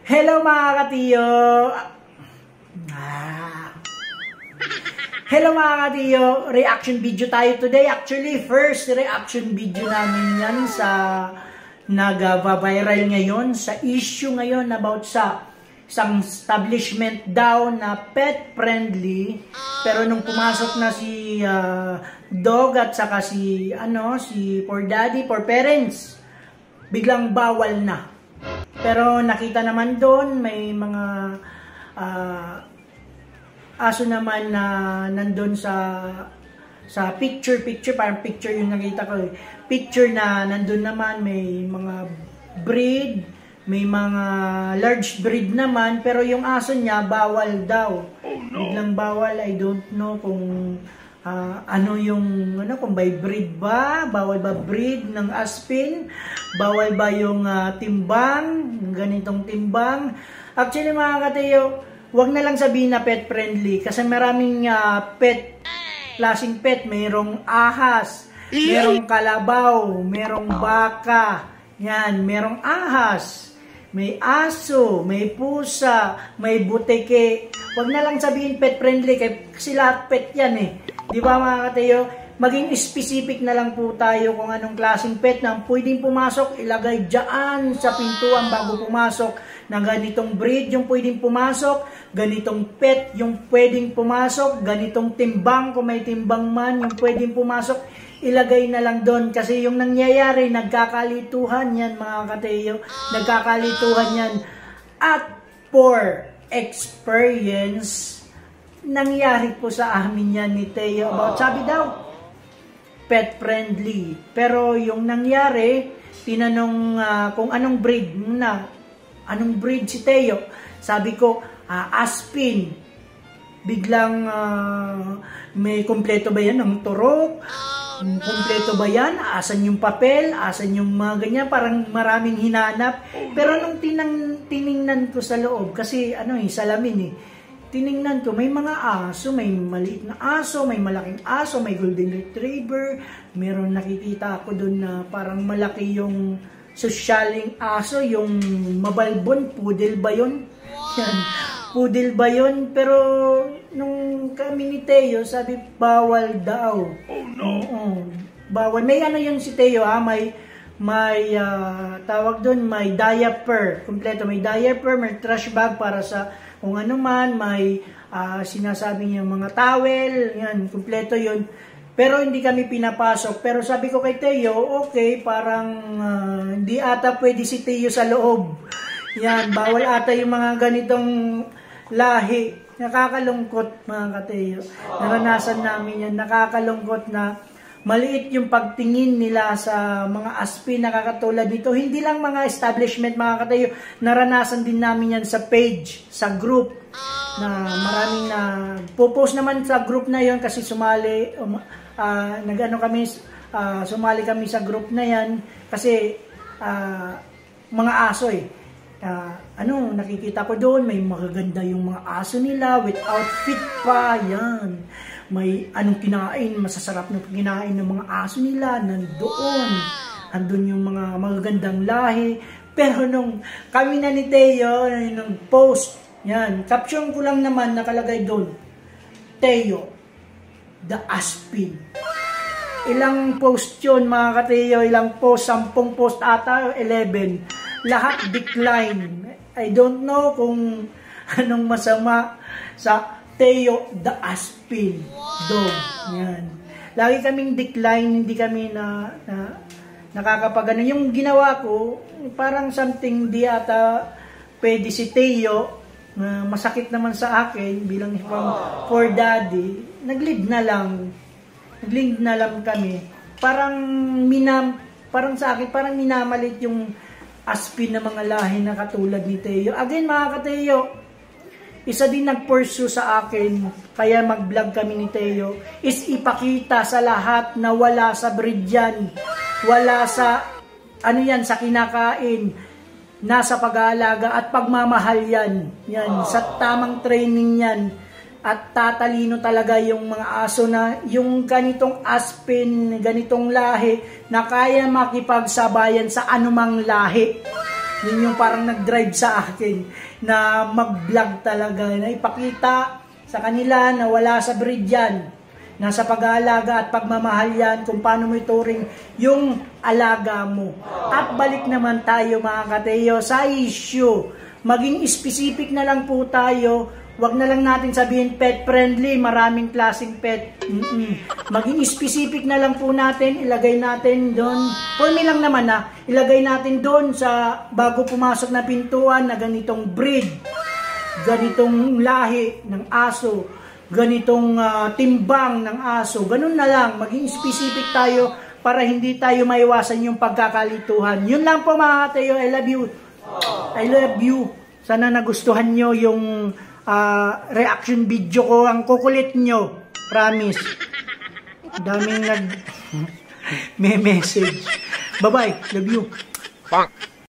Hello mga katiyo! Hello mga katiyo! Reaction video tayo today. Actually, first reaction video namin yan sa nag-viral ngayon, sa issue ngayon about sa isang establishment daw na pet friendly. Pero nung pumasok na si Dog at saka si For Daddy, For Parents, biglang bawal na. Pero nakita naman doon may mga aso naman na nandun sa picture, parang picture yung nakita ko. Picture na nandun naman may mga breed, may mga large breed naman, pero yung aso niya bawal daw. Biglang bawal. I don't know kung kung by breed ba, bawal ba breed ng Aspin, bawal ba yung timbang, ganitong timbang. Actually mga katiyo, wag na lang sabihin na pet friendly kasi maraming klaseng pet. Merong ahas, merong kalabaw, merong baka, yan, merong ahas, may aso, may pusa, may buteke. Wag na lang sabihin pet friendly kasi lahat pet yan eh. Di ba mga katiyo? Maging specific na lang po tayo kung anong klaseng pet na pwedeng pumasok, ilagay dyan sa pintuan bago pumasok na ganitong breed yung pwedeng pumasok, ganitong pet yung pwedeng pumasok, ganitong timbang kung may timbang man yung pwedeng pumasok, ilagay na lang doon. Kasi yung nangyayari, nagkakalituhan yan mga katiyo, nagkakalituhan yan. At for experience, nangyari po sa amin yan ni Teo about, sabi daw, pet friendly. Pero yung nangyari, tinanong kung anong breed muna. Anong breed si Teo? Sabi ko, Aspin. Biglang may kumpleto ba yan ng turok? Kumpleto ba yan? Asan yung papel? Asan yung mga ganyan? Parang maraming hinanap. Pero nung tiningnan ko sa loob, kasi salamin eh. Tiningnan ko, may mga aso, may maliit na aso, may malaking aso, may golden retriever. Meron nakikita ako doon na parang malaki yung sosyaling aso, yung mabalbon, poodle ba yun? Yan, poodle ba yun? Pero nung kami ni Teo, sabi bawal daw. Oh no. Bawal. May yun si Teo may tawag doon, may diaper, kompleto, may diaper, may trash bag para sa kung ano man, may sinasabi niya mga towel, yan, kompleto yun. Pero hindi kami pinapasok. Pero sabi ko kay Teo, okay, parang hindi ata pwede si Teo sa loob. Yan, bawal ata yung mga ganitong lahi. Nakakalungkot mga ka-Teo. Naranasan namin yan, nakakalungkot na maliit yung pagtingin nila sa mga Aspin na kakatulad nito. Hindi lang mga establishment mga katayo, naranasan din namin yan sa page, sa group, na maraming na popost naman sa group na yon kasi sumali, sumali kami sa group na yan kasi mga aso eh. Nakikita ko doon, may magaganda yung mga aso nila with outfit pa, yan. May anong kinain, masasarap na kinain ng mga aso nila, nandoon. Andun yung mga magagandang lahi. Pero nung kami na ni Teo, nung post, yan, caption ko lang naman, nakalagay doon, Teo, the Aspin. Ilang post yun mga ka-Teo, ilang post, 10 post ata, 11. Lahat decline. I don't know kung anong masama sa Teo the Aspin dog. Yan. Lagi kaming decline, hindi kami nakakapagano. Yung ginawa ko, parang something di ata pwede si Teo, masakit naman sa akin bilang For Daddy. Nag-lead na lang kami. Parang sa akin, parang minamalit yung Aspin na mga lahi na katulad ni Teo. Again mga ka-Teo, isa din nag-pursue sa akin, kaya mag-vlog kami ni Teo, is ipakita sa lahat na wala sa breed yan, wala sa, sa kinakain, nasa pag-aalaga at pagmamahal yan. Yan, sa tamang training yan. At tatalino talaga yung mga aso na, yung ganitong Aspin, ganitong lahi, na kaya makipagsabayan sa anumang lahi. Yun yung parang nag-drive sa akin na mag-vlog talaga, na ipakita sa kanila na wala sa breed yan. Nasa pag-aalaga at pagmamahal yan kung paano mo ituring yung alaga mo. At balik naman tayo mga kateyo sa issue. Maging specific na lang po tayo. Wag na lang natin sabihin pet friendly, maraming klaseng pet. Maging specific na lang po natin, ilagay natin doon. For me lang naman ilagay natin doon sa bago pumasok na pintuan na ganitong breed, ganitong lahi ng aso, ganitong timbang ng aso. Ganun na lang, maging specific tayo para hindi tayo maiwasan yung pagkakalituhan. Yun lang po mga kateyo. I love you. I love you. Sana nagustuhan nyo yung reaction video ko. Ang kukulit nyo. Promise. Daming may message. Bye-bye. Love you.